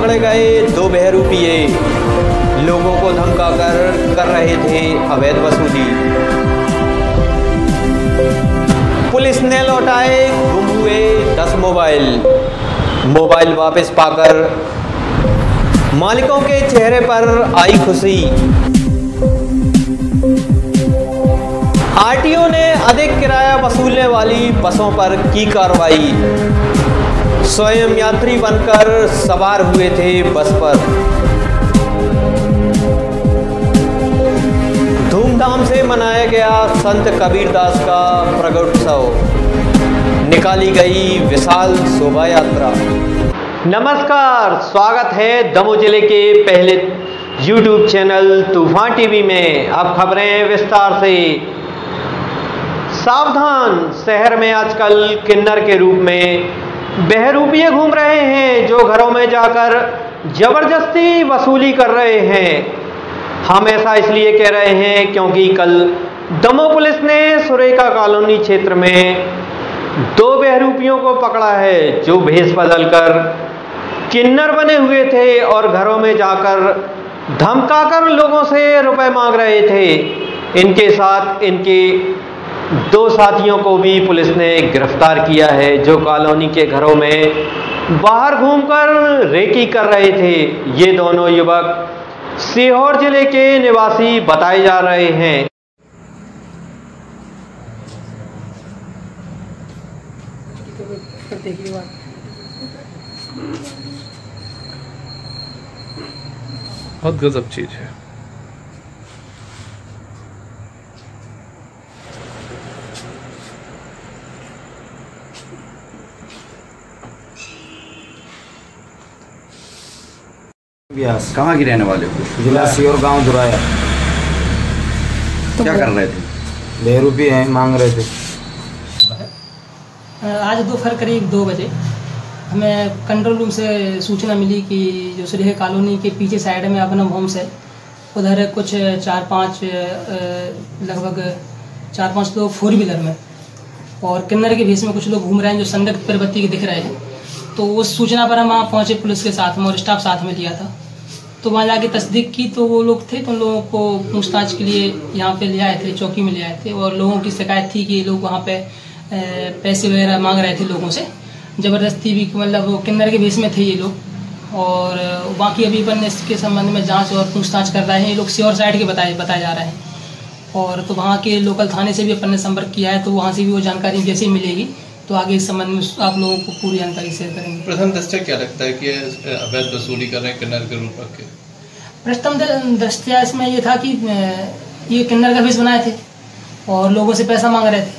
पकड़े गए 2 बहरूपिये लोगों को धमकाकर कर रहे थे अवैध वसूली। पुलिस ने लौटाए गुम हुए 10 मोबाइल वापस पाकर मालिकों के चेहरे पर आई खुशी। आरटीओ ने अधिक किराया वसूलने वाली बसों पर की कार्रवाई। स्वयं यात्री बनकर सवार हुए थे बस पर। धूमधाम से मनाया गया संत कबीरदास का प्रगटोत्सव। निकाली गई विशाल शोभा यात्रा। नमस्कार, स्वागत है दमोह जिले के पहले यूट्यूब चैनल तूफान टीवी में। अब खबरें विस्तार से। सावधान, शहर में आजकल किन्नर के रूप में बहरूपिये घूम रहे हैं जो घरों में जाकर जबरदस्ती वसूली कर रहे हैं। हम ऐसा इसलिए कह रहे हैं क्योंकि कल दमोह पुलिस ने सुरेखा कॉलोनी क्षेत्र में 2 बहरूपियों को पकड़ा है जो भेष बदलकर किन्नर बने हुए थे और घरों में जाकर धमकाकर लोगों से रुपए मांग रहे थे। इनके साथ इनके 2 साथियों को भी पुलिस ने गिरफ्तार किया है जो कॉलोनी के घरों में बाहर घूमकर रेकी कर रहे थे। ये दोनों युवक सीहोर जिले के निवासी बताए जा रहे हैं। बहुत गजब चीज है। कहाँ की रहने वाले हो? जिला सीहोर, गांव दुराया। तो क्या कर रहे थे? बहरूपिये हैं, मांग रहे थे। आज दोपहर करीब 2 बजे हमें कंट्रोल रूम से सूचना मिली कि जो सुरेखा कॉलोनी के पीछे साइड में अपना होम्स है, उधर कुछ 4-5 लगभग 4-5 लोग 4 व्हीलर में और किन्नर के भेष में कुछ लोग घूम रहे हैं जो संदिग्ध प्रवृत्ति के दिख रहे हैं। तो उस सूचना पर हम वहाँ पहुँचे पुलिस के साथ में और स्टाफ साथ में लिया था। तो वहाँ जाके तस्दीक की तो वो लोग थे तो उन लोगों को पूछताछ के लिए यहाँ पे ले आए थे, चौकी में ले आए थे और लोगों की शिकायत थी कि ये लोग वहाँ पे पैसे वगैरह मांग रहे थे लोगों से ज़बरदस्ती भी, मतलब वो किन्नर के भेष में थे ये लोग। और बाकी अभी अपन इसके संबंध में जांच और पूछताछ कर रहे हैं। ये लोग सीहोर साइड के बताए जा रहे हैं और तो वहाँ के लोकल थाने से भी अपन ने संपर्क किया है, तो वहाँ से भी वो जानकारी जैसे ही मिलेगी तो आगे इस संबंध में आप लोगों को पूरी जानकारी शेयर करेंगे। प्रथम दृष्टया क्या लगता है कि अवैध वसूली कर रहे हैं किन्नर के रूप में? प्रथम दृष्टया इसमें ये था कि ये किन्नर का भेष बनाए थे और लोगों से पैसा मांग रहे थे।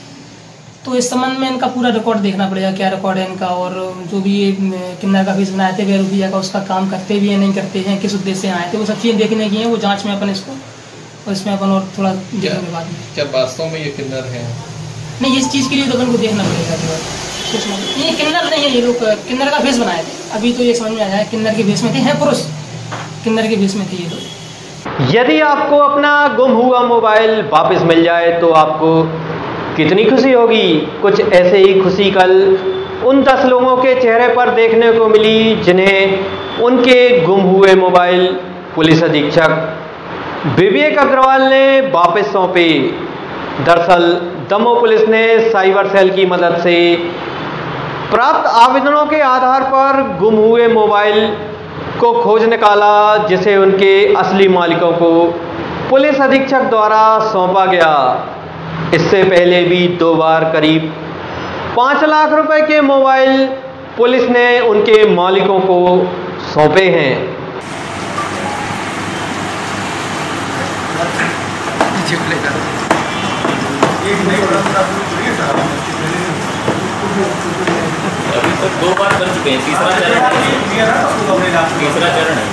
तो इस संबंध में इनका पूरा रिकॉर्ड देखना पड़ेगा, क्या रिकॉर्ड है इनका, और जो भी ये किन्नर का भेष बनाए थे बहरूपिया का, उसका काम करते भी हैं नहीं करते हैं, किस उद्देश्य से आए थे, वो सब चीज़ें देखने की हैं। वो जाँच में अपन इसको और इसमें अपन और थोड़ा देखेंगे बाद में। क्या वास्तव में ये किन्नर हैं? नहीं, इस चीज़ के लिए तो अपन को देखना पड़ेगा। ये किन्नर नहीं है, ये लोग किन्नर का भेष बनाए थे। अभी तो ये समझ में आया है किन्नर के भेष में थे, हैं पुरुष किन्नर के भेष में थे ये लोग। यदि आपको अपना गुम हुआ मोबाइल वापस मिल जाए तो आपको कितनी खुशी होगी। कुछ ऐसे ही खुशी कल उन 10 लोगों के चेहरे पर देखने को मिली जिन्हें उनके गुम हुए मोबाइल पुलिस अधीक्षक विवेक अग्रवाल ने वापस सौंपे। दरअसल दमोह पुलिस ने साइबर सेल की मदद से प्राप्त आवेदनों के आधार पर गुम हुए मोबाइल को खोज निकाला, जिसे उनके असली मालिकों को पुलिस अधीक्षक द्वारा सौंपा गया। इससे पहले भी 2 बार करीब 5 लाख रुपए के मोबाइल पुलिस ने उनके मालिकों को सौंपे हैं। अभी तक 2 बार बन चुके हैं, तीसरा चरण है।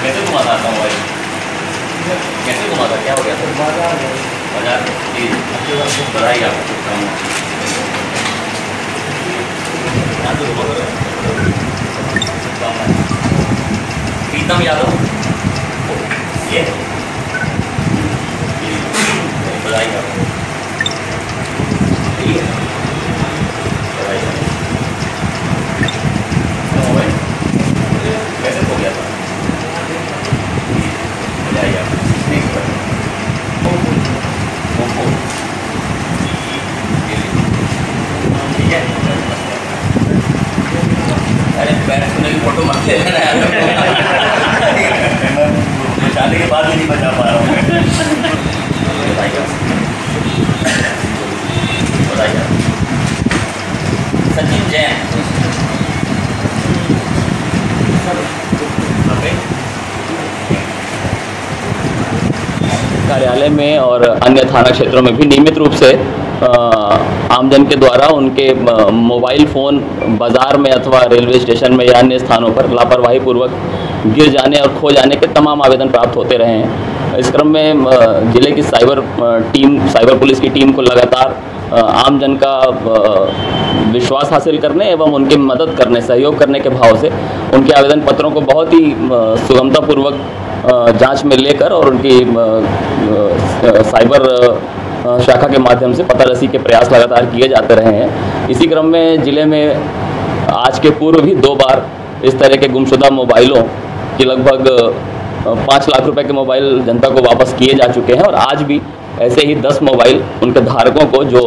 कैसे घुमाता आता हूँ भाई, कैसे घुमाता, क्या हो गया सर? बाजार बधाई आपको। प्रीतम यादव, ये बधाई। बधाई का ठीक है, बधाई का मोबाइल कैसे हो गया था, बधाई का ठीक है। अरे पैर छूने की फोटो मत ले लेना यार, शादी के बाद भी नहीं बचा पा रहा हूँ। बताइए सचिन जैन कार्यालय में और अन्य थाना क्षेत्रों में भी नियमित रूप से आमजन के द्वारा उनके मोबाइल फ़ोन बाज़ार में अथवा रेलवे स्टेशन में या अन्य स्थानों पर लापरवाही पूर्वक गिर जाने और खो जाने के तमाम आवेदन प्राप्त होते रहे हैं। इस क्रम में जिले की साइबर पुलिस की टीम को लगातार आमजन का विश्वास हासिल करने एवं उनकी मदद करने, सहयोग करने के भाव से उनके आवेदन पत्रों को बहुत ही सुगमतापूर्वक जांच में लेकर और उनकी साइबर शाखा के माध्यम से पतारसी के प्रयास लगातार किए जाते रहे हैं। इसी क्रम में जिले में आज के पूर्व भी 2 बार इस तरह के गुमशुदा मोबाइलों की लगभग 5 लाख रुपए के मोबाइल जनता को वापस किए जा चुके हैं और आज भी ऐसे ही 10 मोबाइल उनके धारकों को जो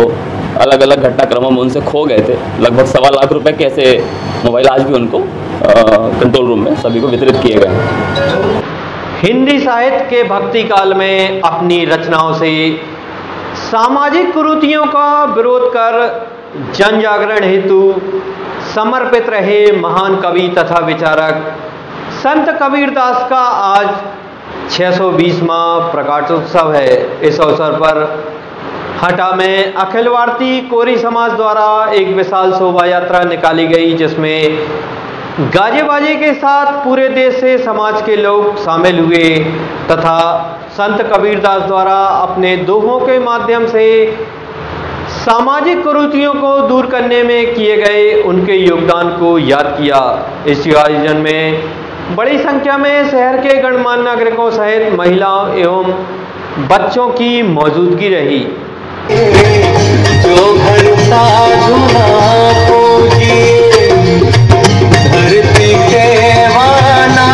अलग अलग घटनाक्रमों में उनसे खो गए थे, लगभग 1.25 लाख रुपए के ऐसे मोबाइल आज भी उनको कंट्रोल रूम में सभी को वितरित किए गए हैं। हिंदी साहित्य के भक्ति काल में अपनी रचनाओं से सामाजिक कुरीतियों का विरोध कर जन जागरण हेतु समर्पित रहे महान कवि तथा विचारक संत कबीरदास का आज 620वां प्रकाशोत्सव है। इस अवसर पर हटा में अखिल भारतीय कोरी समाज द्वारा एक विशाल शोभा यात्रा निकाली गई, जिसमें गाजे बाजे के साथ पूरे देश से समाज के लोग शामिल हुए तथा संत कबीरदास द्वारा अपने दोहों के माध्यम से सामाजिक कुरीतियों को दूर करने में किए गए उनके योगदान को याद किया। इस आयोजन में बड़ी संख्या में शहर के गणमान्य नागरिकों सहित महिलाओं एवं बच्चों की मौजूदगी रही। जो घर धरती के वाना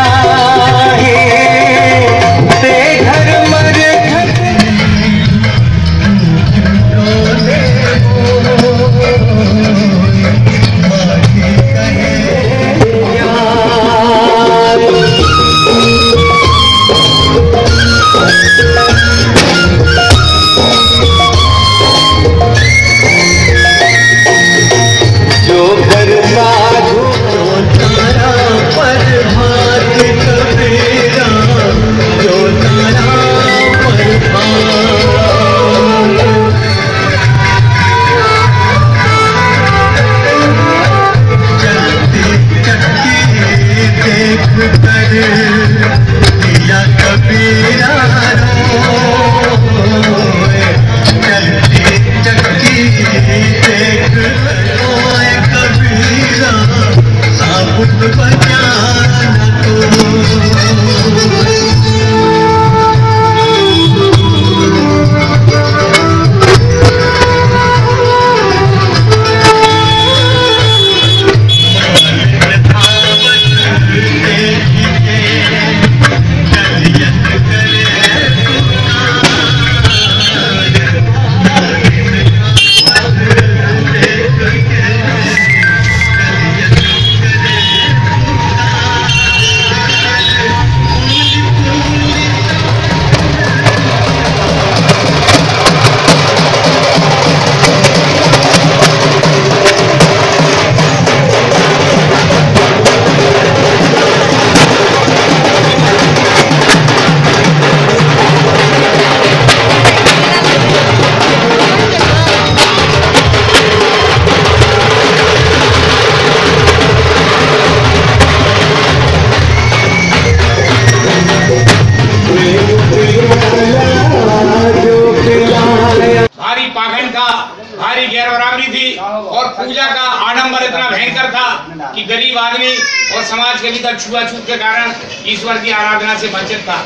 ते घर मर कि गरीब आदमी और समाज के भीतर छुआछूत के कारण ईश्वर की आराधना से वंचित था।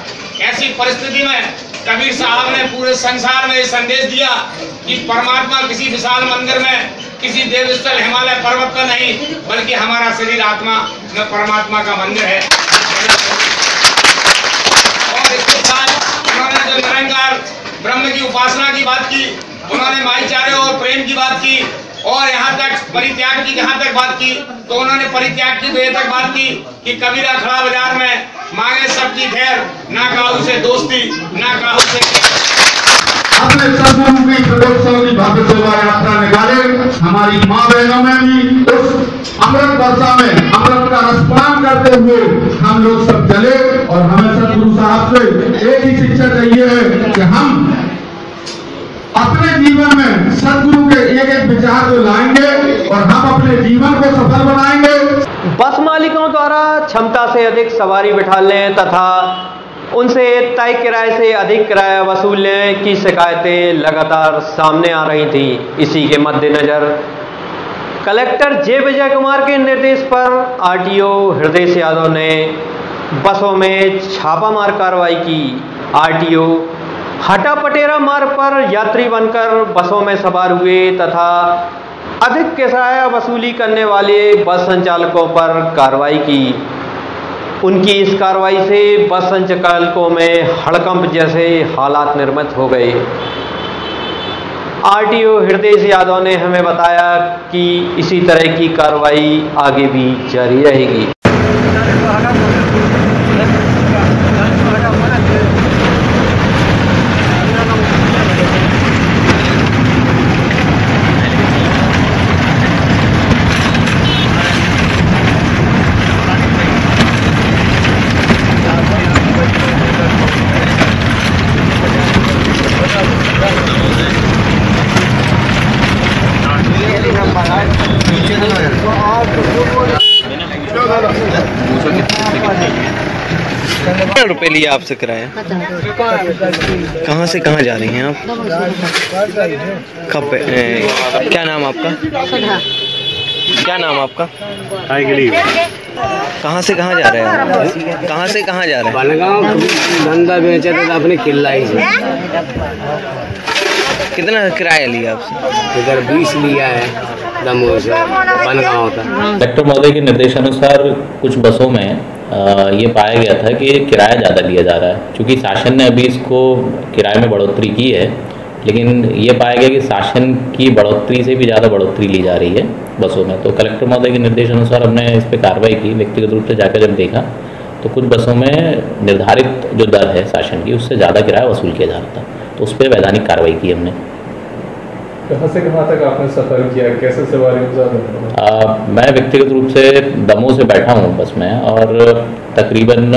ऐसी परिस्थिति में कबीर साहब ने पूरे संसार में संदेश दिया कि परमात्मा किसी विशाल मंदिर में, किसी देव स्थल हिमालय पर्वत का नहीं, बल्कि हमारा शरीर आत्मा में परमात्मा का मंदिर है। और इसके साथ उन्होंने जो निरंकार ब्रह्म की उपासना की बात की, उन्होंने भाईचारे और प्रेम की बात की, और यहाँ तक परित्याग की जहाँ तक बात की, तो उन्होंने परित्याग की तो ये तक बात की कि कबीरा खड़ा बाजार में मांगे सबकी खैर, ना काहू से दोस्ती, ना काहू से। अपने सदगुरु की प्रदोत्सव की भव्य शोभा यात्रा निकाले। हमारी माँ बहनों में भी उस अमृत वर्षा में अमृत का रसपान करते हुए हम लोग सब चले, और हमें सदगुरु साहब से एक ही शिक्षा चाहिए है कि हम अपने जीवन में सदगुरु के एक एक विचार को लाएंगे और हम अपने जीवन को सफल बनाएंगे। बस मालिकों द्वारा क्षमता से अधिक सवारी बिठाने तथा उनसे तय किराए से अधिक किराया वसूलने की शिकायतें लगातार सामने आ रही थी। इसी के मद्देनजर कलेक्टर जे विजय कुमार के निर्देश पर आरटीओ हृदय यादव ने बसों में छापामार कार्रवाई की। आरटीओ हटा पटेरा मार्ग पर यात्री बनकर बसों में सवार हुए तथा अधिक किराया वसूली करने वाले बस संचालकों पर कार्रवाई की। उनकी इस कार्रवाई से बस संचालकों में हड़कंप जैसे हालात निर्मित हो गए। आरटीओ हृदय यादव ने हमें बताया कि इसी तरह की कार्रवाई आगे भी जारी रहेगी। 15 रुपए लिया आपसे किराया। कहाँ से कहाँ जा रही हैं आप? कब क्या नाम आपका? क्या नाम आपका? कहाँ से कहाँ जा रहे हैं आप? कहाँ से कहाँ जा रहे हैं? बनगांव धंधा बेचे तो अपने किला ही से। कितना किराया लिया आपसे? इधर 20 लिया है दमोह से बनगांव का। कलेक्टर महोदय के निर्देशानुसार कुछ बसों में ये पाया गया था कि किराया ज़्यादा लिया जा रहा है। क्योंकि शासन ने अभी इसको किराए में बढ़ोतरी की है, लेकिन ये पाया गया कि शासन की बढ़ोतरी से भी ज़्यादा बढ़ोतरी ली जा रही है बसों में। तो कलेक्टर महोदय के निर्देशानुसार हमने इस पर कार्रवाई की। व्यक्तिगत रूप से जाकर जब देखा तो कुछ बसों में निर्धारित जो दर है शासन की, उससे ज़्यादा किराया वसूल किया जा रहा था, तो उस पर वैधानिक कार्रवाई की हमने। कहाँ से कहाँ तक आपने सफ़र किया, कैसे सवारी मैं व्यक्तिगत रूप से दमोह से बैठा हूँ बस में, और तकरीबन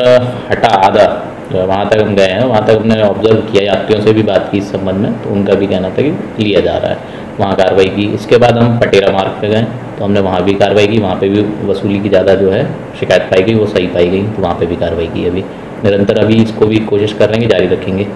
हटा आधा वहाँ तक हम गए हैं। वहाँ तक हमने ऑब्जर्व किया, यात्रियों से भी बात की इस संबंध में, तो उनका भी कहना था कि लिया जा रहा है। वहाँ कार्रवाई की। इसके बाद हम पटेरा मार्ग पे गए तो हमने वहाँ भी कार्रवाई की। वहाँ पे भी वसूली की ज़्यादा जो है शिकायत पाई गई, वो सही पाई गई, तो वहाँ पे भी कार्रवाई की। अभी निरंतर अभी इसको भी कोशिश कर रहे हैं कि जारी रखेंगे।